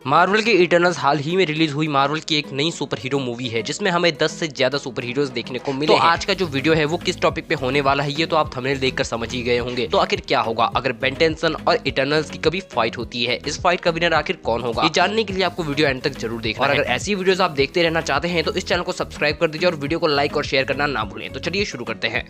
Marvel की eternals हाल ही में release हुई मार्वल की एक नई सुपर हीरो मूवी है जिसमें हमें 10 से ज्यादा सुपर हीरोज देखने को मिले। तो आज का जो वीडियो है वो किस टॉपिक पे होने वाला है ये तो आप थंबनेल देखकर समझ ही गए होंगे। तो आखिर क्या होगा अगर बेन टेंसन और इटर्नल्स की कभी फाइट होती है, इस फाइट का विनर आखिर कौन होगा, ये जानने के लिए आपको वीडियो एंड तक जरूर देखना है। और अगर ऐसी वीडियोस आप देखते रहना चाहते हैं तो इस चैनल को सब्सक्राइब कर दीजिए और वीडियो को लाइक और शेयर करना ना भूलें। तो चलिए शुरू करते हैं।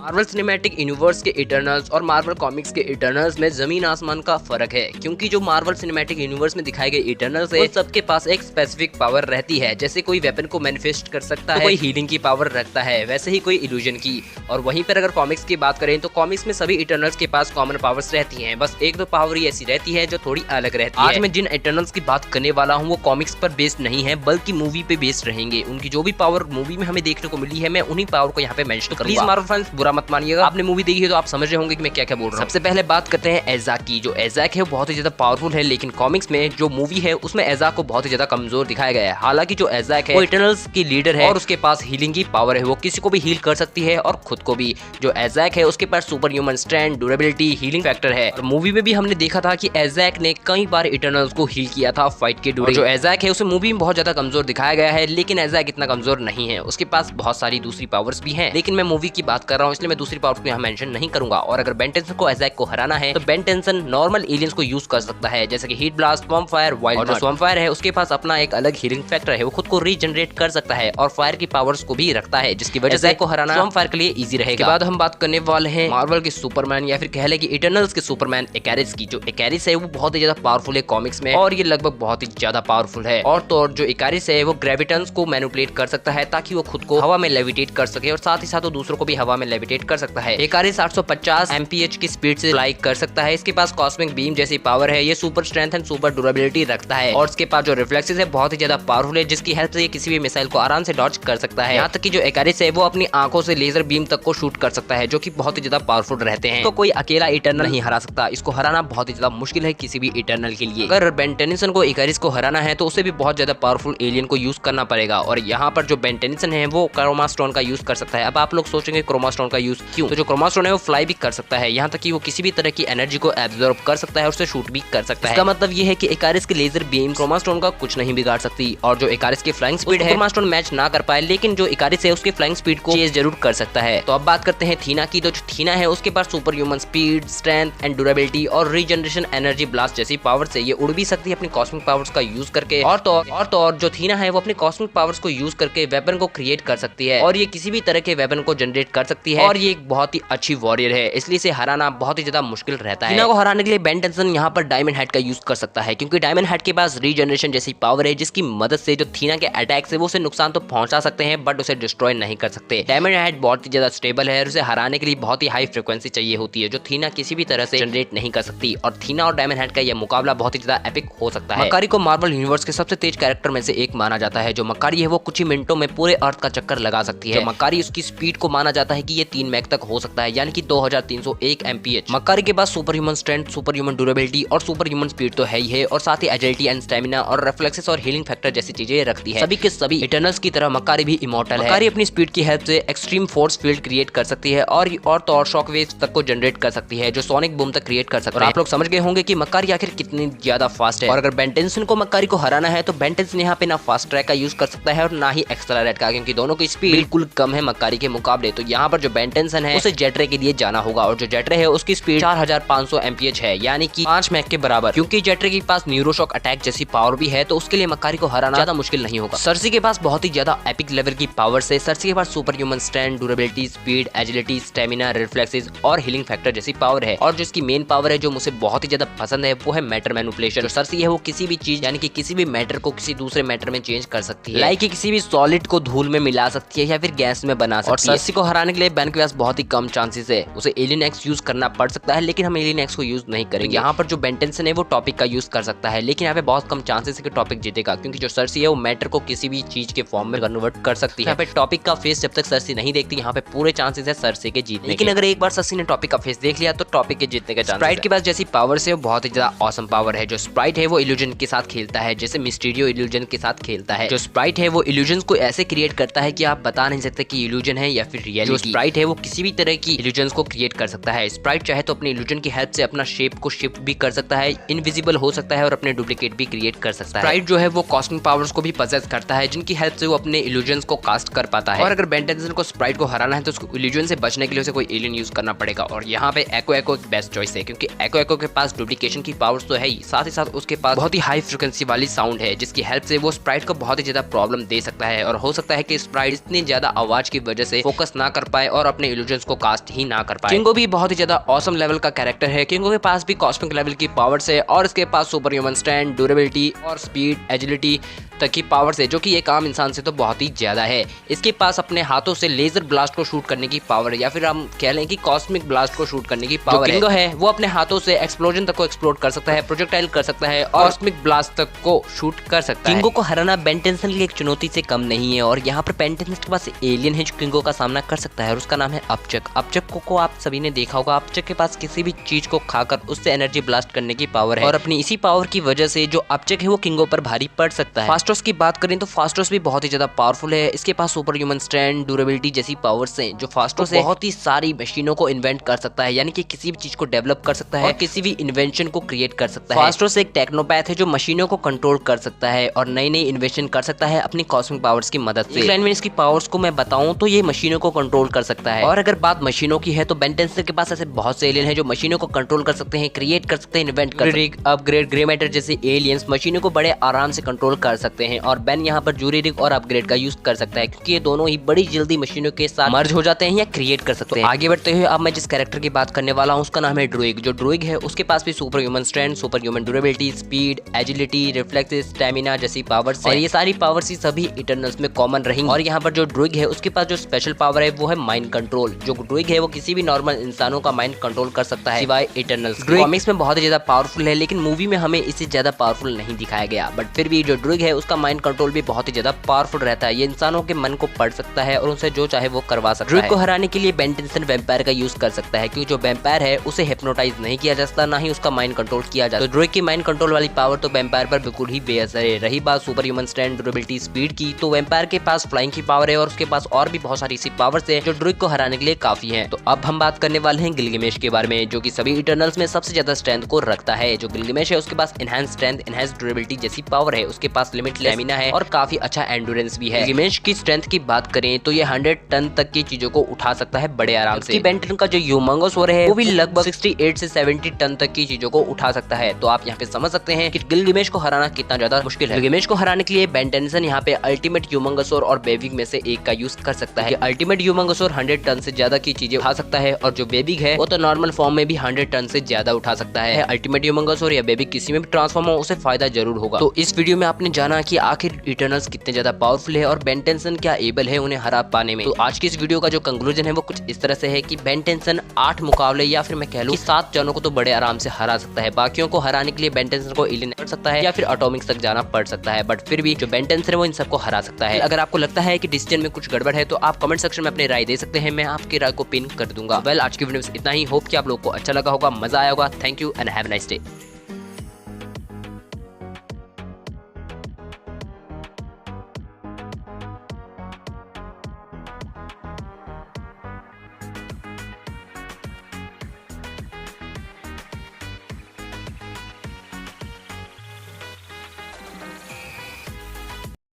मार्वल सिनेमैटिक यूनिवर्स के इटर्नल्स और मार्वल कॉमिक्स के इटर्नल्स में जमीन आसमान का फर्क है, क्योंकि जो मार्वल सिनेमैटिक यूनिवर्स में दिखाए गए इटर्नल्स है सबके पास एक स्पेसिफिक पावर रहती है। जैसे कोई वेपन को मैनिफेस्ट कर सकता है, कोई हीलिंग की पावर रखता है, वैसे ही कोई इल्यूजन की। और वहीं पर अगर कॉमिक्स की बात करें तो कॉमिक्स में सभी इटर्नल्स के पास कॉमन पावर्स रहती है, बस एक दो पावर ही ऐसी रहती है जो थोड़ी अलग रहती है। आज मैं जिन इटर्नल्स की बात करने वाला हूँ वो कॉमिक्स पर बेस्ड नहीं है बल्कि मूवी पे बेस्ड रहेंगे। उनकी जो भी पावर मूवी में हमें देखने को मिली है मैं उन्हीं पावर को यहाँ पे मेंशन करूंगा। प्लीज मार्वल फैंस बुरा मत मानिएगा, आपने मूवी देखी है तो आप समझ रहे होंगे कि मैं क्या क्या बोल रहा हूँ। सबसे पहले बात करते हैं एज़ाक की। जो एज़ाक है वो बहुत ही ज्यादा पावरफुल है, लेकिन कॉमिक्स में जो मूवी है उसमें एज़ाक को बहुत ही ज्यादा कमजोर दिखाया गया है। हालांकि जो एज़ाक है वो इटर्नल्स की लीडर है और उसके पास हीलिंग की पावर है, वो किसी को भी हील कर सकती है और खुद को भी। जो एज़ाक है उसके पास super human strength, durability, healing factor है। और मूवी में भी हमने देखा था कि एज़ाक ने कई बार इटर्नल्स को हील किया था फाइट के दौरान। जो एज़ाक है उसे मूवी में बहुत ज्यादा कमजोर दिखाया गया है, लेकिन एज़ाक इतना कमजोर नहीं है, उसके पास बहुत सारी दूसरी पावर्स भी हैं। लेकिन मैं मूवी की बात कर रहा हूँ इसलिए मैं दूसरी पावर्स को यहाँ मेंशन नहीं करूंगा। और अगर बेन टेंसन को एज़ाक को हराना है तो बेन टेंसन नॉर्मल एलियंस को यूज कर सकता है, जैसे कि heat blast, swarm fire, wild. और जो स्वॉर्म फायर है उसके पास अपना एक अलग हीलिंग फैक्टर है, वो खुद को रीजनरेट कर सकता है और फायर की पावर्स को भी रखता है, जिसकी वजह से को हराना स्वॉर्म फायर के लिए इजी रहेगा। के बाद हम बात करने वाले हैं मार्वल के सुपरमैन या फिर कह ले कि इटर्नल्स के सुपरमैन इकारिस की। जो इकारिस है वो बहुत ही ज्यादा पावरफुल है कॉमिक्स में और ये लगभग बहुत ही ज्यादा पावरफुल है। और तो और जो इकारिस है वो ग्रेविटन्स को मैनिपुलेट कर सकता है ताकि वो खुद को हवा में लेविटेट कर सके और साथ ही साथ वो दूसरों को भी हवा में लेविटेट कर सकता है। इकारिस 850 एमपीएच की स्पीड से फ्लाई कर सकता है। इसके पास कॉस्मिक बीम जैसी पावर है, ये super strength and super durability रखता है। और इसके पास जो रिफ्लेक्सेस है बहुत ही ज्यादा पावरफुल है, जिसकी हेल्प से ये किसी भी मिसाइल को आराम से डॉज कर सकता है। यहाँ तक कि जो इकारिस है वो अपनी आंखों से लेजर बीम तक को शूट कर सकता है, जो कि बहुत ही ज्यादा पावरफुल रहते हैं। तो कोई अकेला इटर्नल नहीं हरा सकता, इसको हराना बहुत ही ज्यादा मुश्किल है किसी भी इटर्नल के लिए। अगर बेन टेंसन को इकारिस को हराना है तो उसे भी बहुत ज्यादा पावरफुल एलियन को यूज करना पड़ेगा। और यहाँ पर जो बेन टेंसन है वो क्रोमा स्टोन का यूज कर सकता है। अब आप लोग सोचेंगे क्रोमा स्टोन का यूज क्यों? तो जो क्रोमा स्टोन है वो फ्लाई भी कर सकता है, यहाँ तक कि वो किसी भी तरह की एनर्जी को एब्जॉर्ब कर सकता है और उसे शूट भी कर सकता है। इसका मतलब ये है कि इकारिस के लेजर बीम क्रोमा स्टोन का कुछ नहीं बिगाड़ सकती। और जो इकारिस की फ्लाइंग स्पीड है क्रोमा स्टोन मैच ना कर पाए, लेकिन जो इकारिस है उसकी फ्लाइंग स्पीड को चेज जरूर कर सकता है। तो अब बात करते हैं थीना की। तो जो थीना है उसके पास super human speed, strength and durability और रीजनरेशन एनर्जी ब्लास्ट जैसी पावर से ये उड़ भी सकती है अपनी कॉस्मिक पावर्स का यूज करके। और तो और जो थीना है वो अपनी कॉस्मिक पावर्स को यूज करके वेपन को क्रिएट कर सकती है और ये किसी भी तरह के वेपन को जनरेट कर सकती है। और ये एक बहुत ही अच्छी वॉरियर है, इसलिए इसे हराना बहुत ही ज्यादा मुश्किल रहता है। थीना को हराने के लिए बेन टेंसन यहाँ पर डायमंड हेड का यूज कर सकता है, क्योंकि डायमंड हेड के पास रीजनरेशन जैसी पावर है, जिसकी मदद से जो थीना के अटैक से वो उसे नुकसान तो पहुंचा सकते हैं बट उसे डिस्ट्रॉय नहीं कर सकते। डायमंड हेड बहुत ही ज्यादा स्टेबल है और उसे हराने के लिए बहुत ही हाई फ्रीक्वेंसी चाहिए होती है, जो थीना किसी भी तरह से जनरेट नहीं कर सकती। और थीना और डायमंड हेड का यह मुकाबला बहुत ही ज्यादा एपिक हो सकता है। मक्कारी को मार्वल यूनिवर्स के सबसे तेज कैरेक्टर में से एक माना जाता है। जो मक्कारी है वो कुछ ही मिनटों में पूरे अर्थ का चक्कर लगा सकती है। मक्कारी उसकी स्पीड को माना जाता है कि ये 3 मैक तक हो सकता है, यानी कि 2301 एमपीएच। मक्कारी के पास super human strength, super human durability और सुपर ह्यूमन स्पीड तो है ही है, और साथ ही एजिलिटी एंड स्टैमिना और रिफ्लेक्सेस और हीलिंग फैक्टर जैसी चीजें रखती है। सभी के सभी इटर्नल्स की तरह मक्कारी भी इमॉर्टल है। मक्कारी अपनी स्पीड की हेल्प से एक्सट्रीम फोर्स फील्ड क्रिएट कर सकती है और तो और शॉक वेव्स तक को जनरेट कर सकती है, जो सोनिक बूम तक क्रिएट कर सकती है। और आप लोग समझ गए होंगे कि मक्कारी आखिर कितनी ज्यादा फास्ट है। और अगर बेन टेंसन को मक्कारी को हराना है तो बेन टेंसन यहाँ पे ना फास्ट ट्रैक का यूज कर सकता है और ना ही एक्सेलरेट का, क्योंकि दोनों की स्पीड बिल्कुल कम है मक्कारी के मुकाबले। तो यहाँ पर जो बेन टेंसन है उसे जेट रे के लिए जाना होगा, और जो जेट रे है उसकी स्पीड 4500 एमपीएच है, यानी कि 5 मैक के बराबर। क्योंकि जेट रे के पास न्यूरोशॉक अटैक जैसी पावर भी है, तो उसके लिए मक्कारी को हराना ज्यादा मुश्किल नहीं होगा। सर्सी के पास बहुत ही ज्यादा एपिक लेवल की पावर से सर्सी के पास super human strength, durability, speed, agility, stamina, reflexes और हीलिंग फैक्टर जैसी पावर है। और जो इसकी मेन पावर है जो मुझे बहुत ही ज्यादा पसंद है वो है मैटर मैनिपुलेशन। जो सर्सी है वो किसी भी चीज यानी कि किसी भी मैटर को किसी दूसरे मैटर में चेंज कर सकती है, लाइक किसी भी सॉलिड को धूल में मिला सकती है या फिर गैस में बना सकती है। और सर्सी को हराने के लिए बेन के पास बहुत ही कम चांसेस है, उसे एलियन एक्स यूज करना पड़ सकता है, लेकिन हम एलियन एक्स को यूज नहीं करेंगे। यहाँ पर जो बेन टेंसन है वो टॉपिक का यूज कर सकता है, लेकिन यहाँ पे बहुत कम चांसेस है कि टॉपिक जीतेगा, क्योंकि जो सर्सी है वो मैटर को किसी भी चीज के फॉर्म में कन्वर्ट कर सकती है। यहाँ पे टॉपिक का फेस जब तक सर्सी नहीं देखती यहाँ पे पूरे चांसेस है सर्सी के जीतने। लेकिन अगर एक बार सर्सी ने टॉपिक का फेस देख लिया तो टॉपिक के जीतने का चांस। स्प्राइट के पास जैसी पावर से वो बहुत ही ज्यादा ऑसम पावर है। जो स्प्राइट है वो इल्यूजन के साथ खेलता है, जैसे मिस्टीरियो इल्यूजन के साथ खेलता है। जो स्प्राइट है वो इल्यूजन को ऐसे क्रिएट करता है कि आप बता नहीं सकते कि इल्यूजन है या फिर रियलिटी। जो स्प्राइट है वो किसी भी तरह की इल्यूजन्स को क्रिएट कर सकता है। स्प्राइट चाहे तो अपनी इल्यूजन की हेल्प से अपना शेप को शिफ्ट भी कर सकता है, इनविजिबल हो सकता है और अपने डुप्लीकेट भी क्रिएट कर सकता है। स्प्राइट जो है वो कॉस्मिक पावर्स को भी पजेस करता है, जिनकी हेल्प से वो अपने इल्यूजन्स को कास्ट कर पाता है। और अगर बेन टेंसन को स्प्राइट को हराना है तो उसको इल्यूजन से बचने के लिए उसे कोई एलियन यूज करना पड़ेगा। और यहाँ पे एको एक बेस्ट चॉइस है, क्योंकि एको के पास डुप्लीकेशन की पावर्स तो है ही साथ उसके पास बहुत ही हाई फ्रिक्वेंसी वाली साउंड है, जिसकी हेल्प से वो स्प्राइट को बहुत ही ज्यादा प्रॉब्लम दे सकता है। और हो सकता है कि स्प्राइट इतनी ज्यादा आवाज की वजह से फोकस ना कर पाए और अपने इल्यूजन्स को कास्ट ही ना कर पाए। किंगो भी बहुत ही ज्यादा ऑसम लेवल का कैरेक्टर है। किंगो के पास भी कॉस्मिक लेवल की पावर्स है और इसके पास सुपर ह्यूमन स्ट्रेंथ, ड्यूरेबिलिटी और स्पीड, एजिलिटी तक की पावर्स है, जो कि एक आम इंसान से तो बहुत ही ज्यादा है। इसके पास अपने हाथों से लेजर ब्लास्ट को शूट करने की पावर है, या फिर हम कह लें कि कॉस्मिक ब्लास्ट को शूट करने की पावर किंगो है वो अपने हाथों से एक्सप्लोजन तक को एक्सप्लोड कर सकता है, प्रोजेक्टाइल कर सकता है और कॉस्मिक ब्लास्ट तक को शूट कर सकता है। किंगो को हराना बेन टेंसन के लिए एक चुनौती से कम नहीं है। और यहाँ पर बेन टेंसन के पास एलियन है जो किंगो का सामना कर सकता है और उसका नाम है अपचक। अपचक को आप सभी ने देखा होगा। अपचक के पास किसी भी चीज को खाकर उससे एनर्जी ब्लास्ट करने की पावर है और अपनी इसी पावर की वजह से जो अपचक है वो किंगो पर भारी पड़ सकता है। फास्टोस की बात करें तो फास्टोस भी बहुत ही ज्यादा पावरफुल है। इसके पास सुपर ह्यूमन स्ट्रेंथ, ड्यूरेबिलिटी जैसी पावर्स हैं। जो फास्टोस है बहुत ही सारी मशीनों को इन्वेंट कर सकता है, यानी कि किसी भी चीज को डेवलप कर सकता है और किसी भी इन्वेंशन को क्रिएट कर सकता है। फास्टोस एक टेक्नोपैथ है जो मशीनों को कंट्रोल कर सकता है और नई नई इन्वेंशन कर सकता है अपनी कॉस्मिक पावर्स की मदद से। लाइन में इसकी पावर्स को मैं बताऊं तो ये मशीनों को कंट्रोल कर सकता है। और अगर बात मशीनों की है तो बेन टेंसन के पास ऐसे बहुत से एलियन है जो मशीनों को कंट्रोल कर सकते हैं, क्रिएट कर सकते हैं, इन्वेंट कर सकते हैं। अपग्रेड, ग्रे मैटर जैसे एलियंस मशीनों को बड़े आराम से कंट्रोल कर सकते हैं और बेन यहाँ पर जूरी रिग और अपग्रेड का यूज कर सकता है, क्योंकि ये दोनों ही बड़ी जल्दी मशीनों के साथ मर्ज हो जाते हैं या क्रिएट कर सकते हैं। आगे बढ़ते हुए अब मैं जिस कैरेक्टर की बात करने वाला हूँ उसका नाम है ड्रूइग। जो ड्रूइग है उसके पास भी super human strength, super human durability, speed, agility, reflex, stamina जैसी पावर्स और ये सारी पावर्स ही सभी इटर्नल्स में कॉमन रहेंगी। और यहाँ पर जो ड्रूइग है उसके पास जो स्पेशल पावर है वो है माइंड कंट्रोल। जो ड्रूइग है वो किसी भी नॉर्मल इंसानों का माइंड कंट्रोल कर सकता है सिवाय इटर्नल्स। कॉमिक्स में बहुत ही ज्यादा पावरफुल है, लेकिन मूवी में हमें इससे ज्यादा पावरफुल नहीं दिखाया गया। बट फिर भी जो ड्रूइग है उसका माइंड कंट्रोल भी बहुत ही ज्यादा पावरफुल रहता है। ये इंसानों के मन को पढ़ सकता है और उनसे जो चाहे वो करवा सकता है। ड्रूइग को हराने के लिए बेन टेंसन वैम्पायर का यूज कर सकता है, क्योंकि जो वैम्पायर है उसे हिप्नोटाइज नहीं किया जा सकता, ना ही उसका माइंड कंट्रोल किया जाता। तो ड्रूइग की माइंड कंट्रोल वाली पावर तो वैम्पायर पर बिल्कुल ही बेअसर है। रही बात super human strength, durability, speed की, तो वैम्पायर के पास फ्लाइंग की पावर है और उसके पास और भी बहुत सारी ऐसी पावर्स है जो ड्रूइग को हराने के लिए काफी है। तो अब हम बात करने वाले हैं गिलगमेश के बारे में, जो कि सभी इटर्नल्स में सबसे ज्यादा स्ट्रेंथ को रखता है। जो गिलगमेश है उसके पास एनहांस स्ट्रेंथ, एनहांस ड्यूरेबिलिटी जैसी पावर है, उसके पास लिमिटलेस स्टैमिना है और काफी अच्छा एंड्योरेंस भी है। गिलगमेश की स्ट्रेंथ की बात करें तो ये 100 टन तक की चीजों को उठा सकता है बड़े आराम से। बेन टेंसन का जो ह्यूमंगोसौर है वो भी लगभग 68 से 70 टन तक की चीजों को उठा सकता है। तो आप यहाँ पे समझ सकते हैं कि गिलगमेश को हराना कितना ज्यादा मुश्किल है। गिलगमेश को हराने के लिए बेन टेंसन यहाँ पे अल्टीमेट ह्यूमंगोसौर और बेबिग में से एक का यूज कर सकता है। अल्टीमेट ह्यूमंगोसौर 100 टन से ज्यादा की चीजें उठा सकता है और जो बेबिग है वो तो नॉर्मल फॉर्म में भी 100 टन से ज्यादा उठा सकता है। अल्टीमेट ह्यूमंगोसौर या बेबिग किसी में भी ट्रांसफॉर्म हो उसे फायदा जरूर होगा। तो इस वीडियो में आपने जाना कि आखिर इटर्नल्स कितने ज्यादा पावरफुल है और बेन टेंसन क्या एबल है उन्हें हरा पाने में। तो आज की इस वीडियो का जो कंक्लूजन है वो कुछ इस तरह से है कि बेन टेंसन 8 मुकाबले या फिर मैं कह लूं 7 जनों को तो बड़े आराम से हरा सकता है। बाकियों को हराने के लिए बेन टेंसन को एलियन कर सकता है या फिर एटॉमिक्स तक जाना पड़ सकता है, बट फिर भी जो बेन टेंसन है वो इन सबको हरा सकता है। अगर आपको लगता है कि डिसीजन में कुछ गड़बड़ है तो आप कमेंट सेक्शन में अपनी राय दे सकते हैं, मैं आपकी राय को पिन कर दूंगा। वेल, आज की वीडियो में इतना ही। होप कि आप लोगों को अच्छा लगा होगा, मजा आया होगा। Thank you and have a nice day.